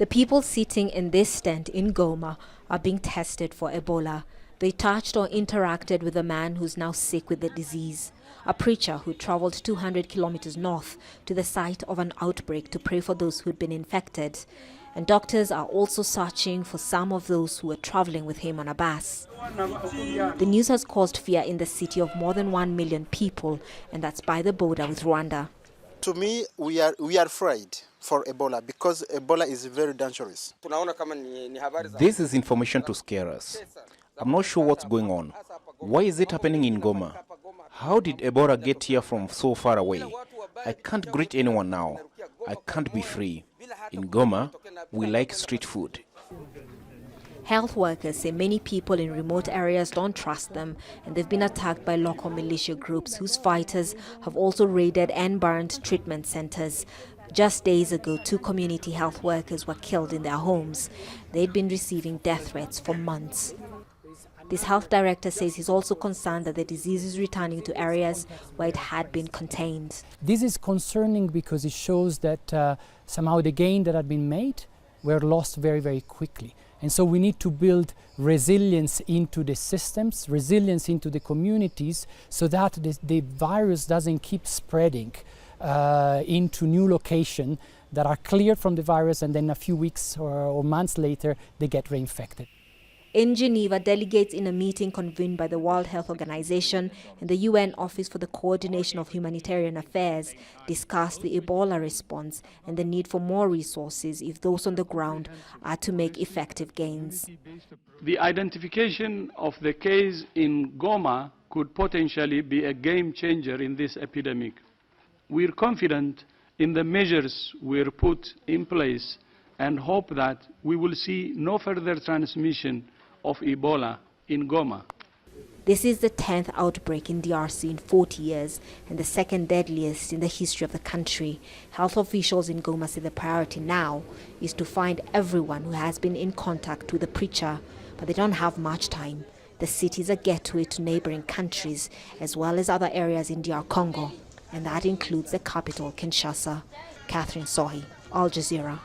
The people sitting in this tent in Goma are being tested for Ebola. They touched or interacted with a man who's now sick with the disease, a preacher who traveled 200 kilometers north to the site of an outbreak to pray for those who'd been infected. And doctors are also searching for some of those who were traveling with him on a bus. The news has caused fear in the city of more than 1 million people, and that's by the border with Rwanda. To me, we are afraid for Ebola because Ebola is very dangerous. This is information to scare us. I'm not sure what's going on. Why is it happening in Goma? How did Ebola get here from so far away? I can't greet anyone now. I can't be free. In Goma, we like street food. Health workers say many people in remote areas don't trust them, and they've been attacked by local militia groups whose fighters have also raided and burned treatment centers. Just days ago, 2 community health workers were killed in their homes. They'd been receiving death threats for months. This health director says he's also concerned that the disease is returning to areas where it had been contained. This is concerning because it shows that somehow the gain that had been made were lost very, very quickly. And so we need to build resilience into the systems, resilience into the communities, so that the virus doesn't keep spreading into new locations that are cleared from the virus, and then a few weeks or months later they get reinfected. In Geneva, delegates in a meeting convened by the World Health Organization and the UN Office for the Coordination of Humanitarian Affairs discussed the Ebola response and the need for more resources if those on the ground are to make effective gains. The identification of the case in Goma could potentially be a game changer in this epidemic. We're confident in the measures we're put in place and hope that we will see no further transmission of Ebola in Goma. This is the 10th outbreak in DRC in 40 years and the second deadliest in the history of the country. Health officials in Goma say the priority now is to find everyone who has been in contact with the preacher, but they don't have much time. The city is a gateway to neighboring countries as well as other areas in DR Congo, and that includes the capital, Kinshasa. Catherine Sohi, Al Jazeera.